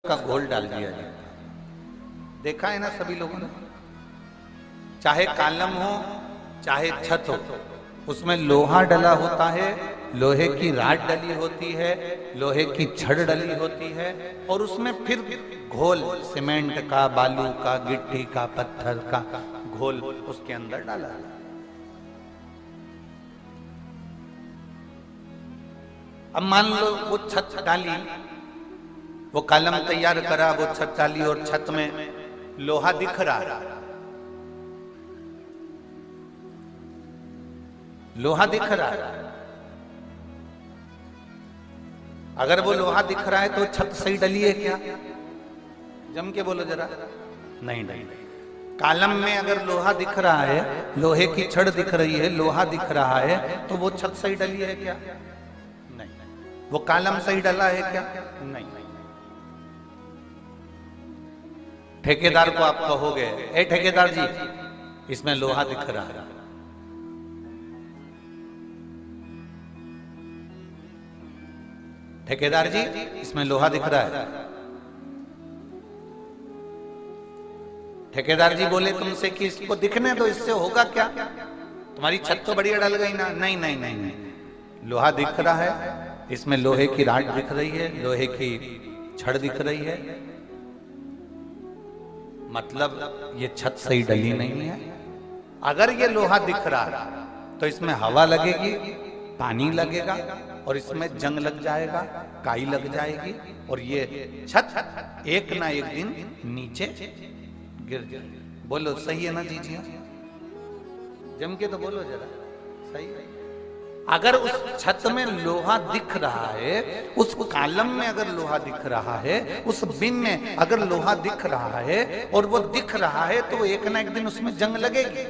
का घोल डाल दिया जाता है। देखा है ना सभी लोगों ने, चाहे कालम हो चाहे छत हो, उसमें लोहा डला होता है, लोहे की राड डली होती है, लोहे की छड़ डली होती है, और उसमें फिर घोल सीमेंट का, बालू का, गिट्टी का, पत्थर का घोल उसके अंदर डाला है। अब मान लो वो छत डाली, वो कॉलम तैयार करा, वो छत डाली और छत में लोहा दिख रहा, लोहा दिख रहा है। अगर वो लोहा दिख रहा है तो छत सही डली है क्या? जम के बोलो जरा। नहीं डली। कॉलम में अगर लोहा दिख रहा है, लोहे की छड़ दिख रही है, लोहा दिख रहा है, तो वो छत सही डली है क्या? नहीं। वो कॉलम सही डला है क्या? नहीं। ठेकेदार को आप कहोगे, ए ठेकेदार जी, इसमें लोहा दिख रहा है, ठेकेदार जी इसमें लोहा दिख रहा है। ठेकेदार जी बोले तुमसे कि इसको दिखने दो, इससे होगा क्या? तुम्हारी छत तो बढ़िया डल गई ना। नहीं नहीं नहीं नहीं, लोहा दिख रहा है, इसमें लोहे की राड दिख रही है, लोहे की छड़ दिख रही है, मतलब ये छत सही डली नहीं है। अगर ये लोहा दिख रहा है तो इसमें हवा लगेगी, पानी लगेगा, और इसमें जंग लग जाएगा, काई लग जाएगी, और ये छत एक ना एक दिन नीचे गिर जाएगी। बोलो सही है ना दीजिए? जम के तो बोलो जरा, सही है। अगर उस छत में लोहा दिख रहा है, उस कॉलम में अगर लोहा दिख रहा है, उस बिन में अगर लोहा दिख रहा है, और वो दिख रहा है, तो एक ना एक दिन उसमें जंग लगेगी।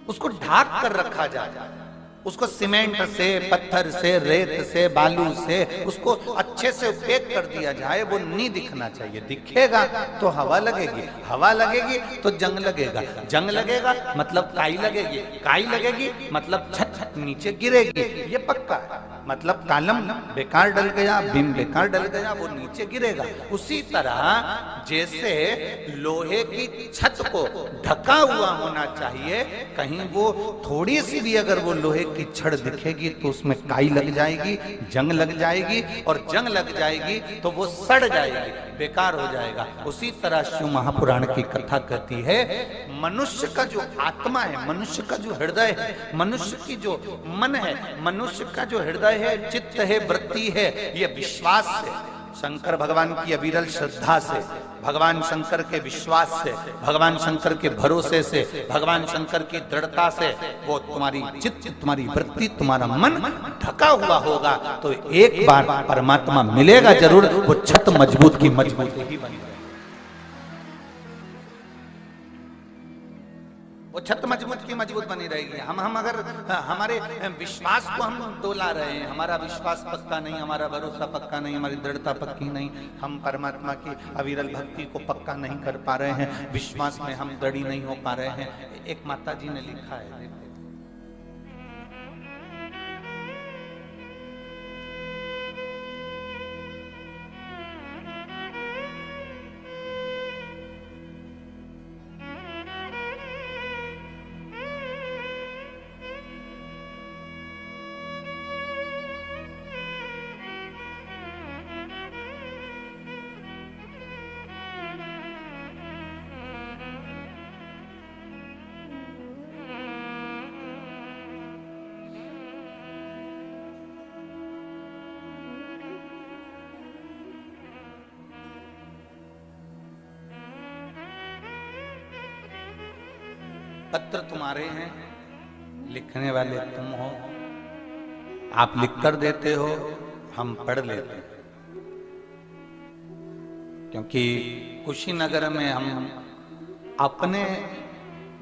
उसको ढाक कर रखा जाए, उसको सीमेंट से, पत्थर से, रेत से, बालू से उसको अच्छे से पैक कर दिया जाए। वो नहीं दिखना चाहिए। दिखेगा तो हवा लगेगी, हवा लगेगी तो जंग लगेगा, जंग लगेगा मतलब काई लगेगी, काई लगेगी मतलब छत नीचे गिरेगी। ये पक्का है। मतलब कॉलम बेकार डल गया, बीम बेकार डल गया, वो नीचे गिरेगा। उसी तरह जैसे लोहे की छत को ढका हुआ होना चाहिए, कहीं वो थोड़ी सी भी अगर वो लोहे की छड़ दिखेगी तो उसमें काई लग जाएगी, जंग लग जाएगी, और जंग लग जाएगी तो वो सड़ जाएगी, बेकार हो जाएगा। उसी तरह शिव महापुराण की कथा कहती है, मनुष्य का जो आत्मा है, मनुष्य का जो हृदय है, मनुष्य की जो मन है, मनुष्य का जो हृदय है, चित्त है, वृत्ति है, ये विश्वास से, शंकर भगवान की अविरल श्रद्धा से, भगवान शंकर के विश्वास से, भगवान शंकर के भरोसे से, भगवान शंकर की दृढ़ता से वो तुम्हारी चित्त, तुम्हारी वृत्ति, तुम्हारा मन ढका हुआ होगा तो एक बार परमात्मा मिलेगा जरूर। वो छत मजबूत की मजबूत ही बनी, वो छत मजबूत की मजबूत बनी रहेगी। हम अगर हमारे विश्वास को हम डोला रहे हैं, हमारा विश्वास पक्का नहीं, हमारा भरोसा पक्का नहीं, हमारी दृढ़ता पक्की नहीं, हम परमात्मा की अविरल भक्ति को पक्का नहीं कर पा रहे हैं, विश्वास में हम दृढ़ नहीं हो पा रहे हैं। एक माता जी ने लिखा है, पत्र तुम्हारे हैं, लिखने वाले तुम हो, आप लिख कर देते हो, हम पढ़ लेते हैं। क्योंकि कुशीनगर में हम अपने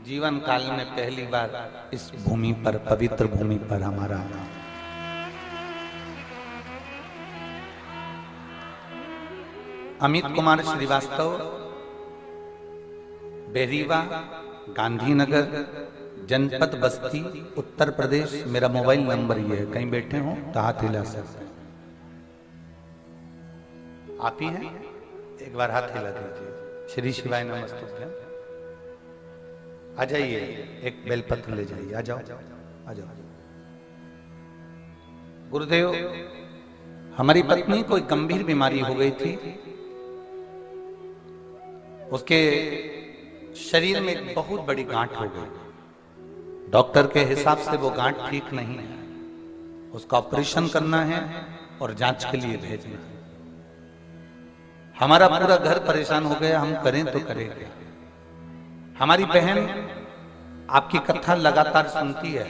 जीवन काल में पहली बार इस भूमि पर, पवित्र भूमि पर हमारा अमित कुमार श्रीवास्तव, बेरीवा, गांधीनगर, जनपद बस्ती, उत्तर प्रदेश। मेरा मोबाइल नंबर ये है, कहीं बैठे हो तो हाथ हिला सकते हैं। आप ही हैं? एक बार हाथ हिला दीजिए। श्री शिवाय नमस्तुभ्यम। आ जाइए, एक बेलपत्र ले जाइए। आ जाओ, आ जाओ। गुरुदेव, हमारी पत्नी को एक गंभीर बीमारी हो गई थी। उसके शरीर में एक बहुत बड़ी गांठ हो गई। डॉक्टर के हिसाब से वो गांठ ठीक नहीं है, उसका ऑपरेशन करना है और जांच के लिए भेजना है। हमारा पूरा घर परेशान हो गया, हम करें तो करें क्या। हमारी बहन आपकी कथा लगातार सुनती है।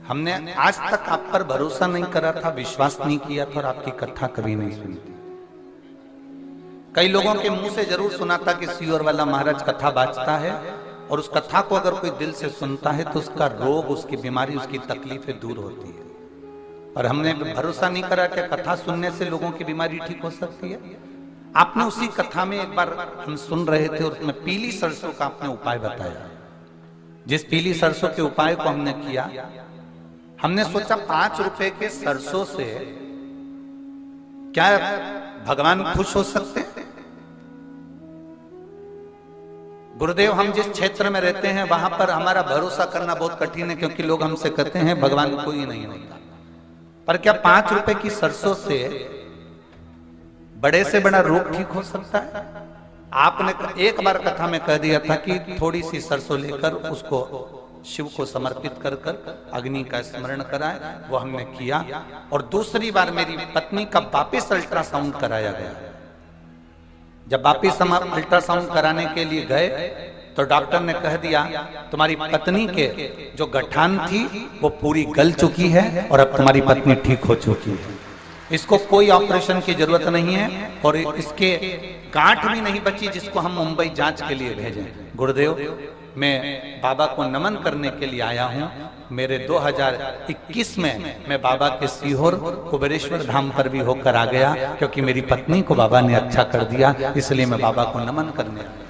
हमने आज तक आप पर भरोसा नहीं करा था, विश्वास नहीं किया था और आपकी कथा कभी नहीं सुनी थी। कई लोगों के मुंह से जरूर सुना था कि सीहोर वाला महाराज कथा बाजता है और उस कथा को अगर कोई दिल से सुनता है तो उसका रोग, उसकी बीमारी, उसकी तकलीफें दूर होती है। पर हमने भरोसा नहीं करा कि कथा सुनने से लोगों की बीमारी ठीक हो सकती है। आपने उसी कथा में एक बार हम सुन रहे थे और उसमें पीली सरसों का आपने उपाय बताया। जिस पीली सरसों के उपाय को हमने किया, हमने सोचा 5 रुपए के सरसों से क्या भगवान खुश हो सकते हैं? गुरुदेव, हम जिस क्षेत्र में रहते हैं वहां पर हमारा भरोसा करना बहुत कठिन है, क्योंकि लोग हमसे कहते हैं भगवान कोई नहीं होता। पर क्या 5 रुपए की सरसों से बड़े से बड़ा रोग ठीक हो सकता है? आपने एक बार कथा में कह दिया था कि थोड़ी सी सरसों लेकर उसको शिव को समर्पित कर कर अग्नि का स्मरण कराए। वो हमने किया। और दूसरी बार मेरी पत्नी का वापिस अल्ट्रासाउंड कराया गया। जब वापिस हम अल्ट्रासाउंड कराने के लिए गए तो डॉक्टर ने कह दिया तुम्हारी पत्नी के जो गठान थी वो पूरी गल चुकी है और अब तुम्हारी पत्नी ठीक हो चुकी है। इसको कोई ऑपरेशन की जरूरत नहीं है और इसके गांठ भी नहीं बची जिसको हम मुंबई जांच के लिए भेजें। गुरुदेव, मैं बाबा को नमन करने के लिए आया हूं। मेरे 2021 में मैं बाबा के सीहोर कुबेरेश्वर धाम पर भी होकर आ गया, क्योंकि मेरी पत्नी को बाबा ने अच्छा कर दिया, इसलिए मैं बाबा को नमन करने आया।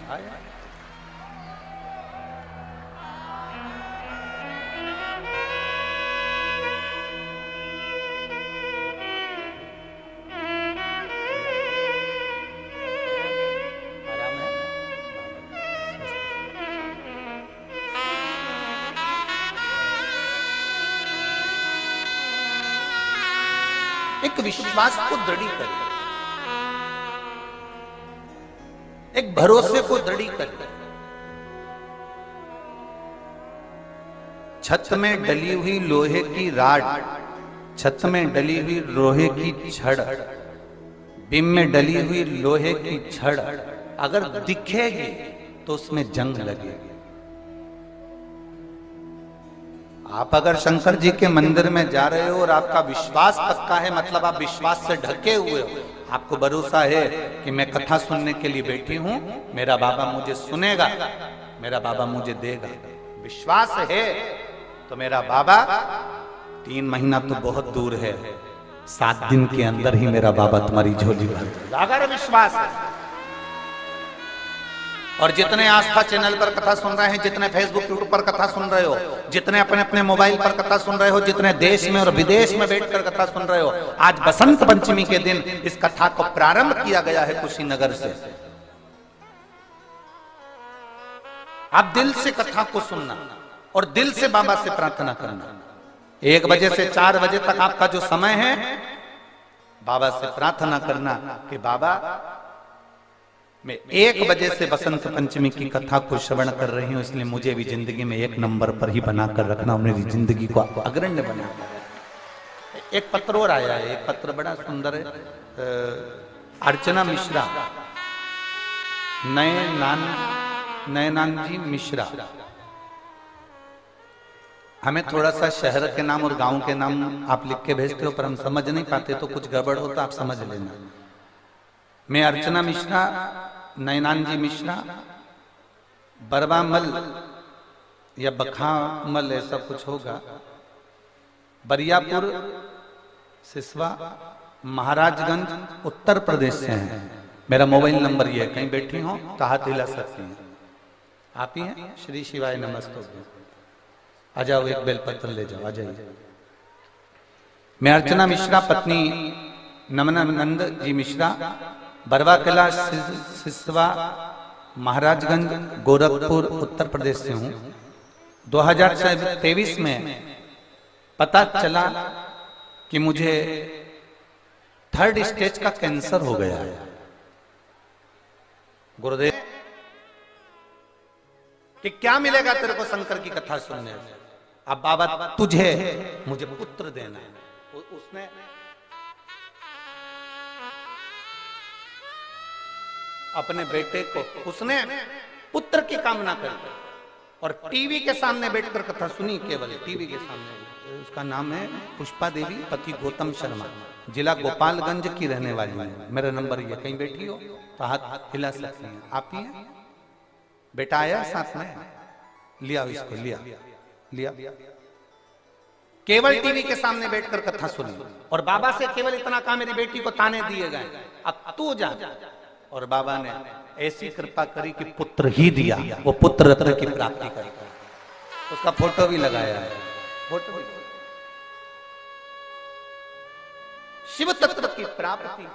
एक विश्वास को दृढ़ करें, एक भरोसे को दृढ़ करें। छत में डली हुई लोहे की राड, छत में डली हुई लोहे की छड़, बीम में डली हुई लोहे की छड़ अगर दिखेगी तो उसमें जंग लगेगी। आप अगर शंकर जी के मंदिर में जा रहे हो और आपका विश्वास पक्का है, मतलब आप विश्वास से ढके हुए हो, आपको भरोसा है कि मैं कथा सुनने के लिए बैठी हूं, मेरा बाबा मुझे सुनेगा, मेरा बाबा मुझे देगा, विश्वास है तो मेरा बाबा 3 महीना तो बहुत दूर है, 7 दिन के अंदर ही मेरा बाबा तुम्हारी झोली भर देगा, अगर विश्वास है। और जितने आस्था चैनल पर कथा सुन रहे हैं, जितने फेसबुक यूट्यूब पर कथा सुन रहे हो, जितने अपने अपने मोबाइल पर कथा सुन रहे हो, जितने देश में और विदेश में बैठकर कथा सुन रहे हो, आज बसंत पंचमी के दिन इस कथा को प्रारंभ किया गया है कुशीनगर से। आप दिल से कथा को सुनना और दिल से बाबा से प्रार्थना करना। 1 बजे से 4 बजे तक आपका जो समय है, बाबा से प्रार्थना करना कि बाबा मैं 1 बजे से बसंत पंचमी की कथा को श्रवण कर रही हूं, इसलिए मुझे भी जिंदगी में 1 नंबर पर ही बनाकर रखना, मेरी जिंदगी को अग्रण्य बनाना। एक पत्र और आया है, एक पत्र बड़ा सुंदर है, अर्चना मिश्रा, नयनान जी मिश्रा। हमें थोड़ा सा शहर के नाम और गांव के नाम आप लिख के भेजते हो, पर हम समझ नहीं पाते, तो कुछ गड़बड़ हो तो आप समझ लेना। मैं अर्चना मिश्रा, नयनान जी मिश्रा, बरवामल या बखामल ऐसा कुछ होगा, बरियापुर, सिसवा, महाराजगंज, उत्तर प्रदेश से हैं। मेरा मोबाइल नंबर ये है, कहीं बैठी हो तो हाथ हिला सकती हैं। आप ही हैं? श्री शिवाय नमस्तुभ्यम। आ जाओ, एक बेलपत्र ले जाओ, आ जाइए। मैं अर्चना मिश्रा, पत्नी नमनानंद जी मिश्रा, बरवा किला, सिसवा, महाराजगंज, गोरखपुर, उत्तर प्रदेश से हूं। 2023 में पता चला कि मुझे 3rd स्टेज का कैंसर हो गया है। गुरुदेव कि क्या मिलेगा तेरे को शंकर की कथा सुनने से? अब बाबा तुझे मुझे पुत्र देना है। उसने अपने बेटे को, उसने पुत्र की कामना कर और टीवी के सामने बैठकर कथा सुनी, केवल टीवी के सामने। उसका नाम है पुष्पा देवी, पति गौतम शर्मा, जिला गोपालगंज की रहने वाली है। मेरा नंबर ये, कहीं बैठी हो तो हाथ हिला सकती हैं। आप ही हैं? बेटा आया साथ में, लिया इसको, लिया। केवल टीवी के सामने बैठकर कथा सुनी और बाबा से केवल इतना कहा, मेरी बेटी को ताने दिए गए, अब तू जा। और बाबा ने ऐसी कृपा करी कि पुत्र ही दिया, वो पुत्र रत्न की प्राप्ति करी। उसका फोटो भी लगाया है, फोटो भी। शिव तत्व की प्राप्ति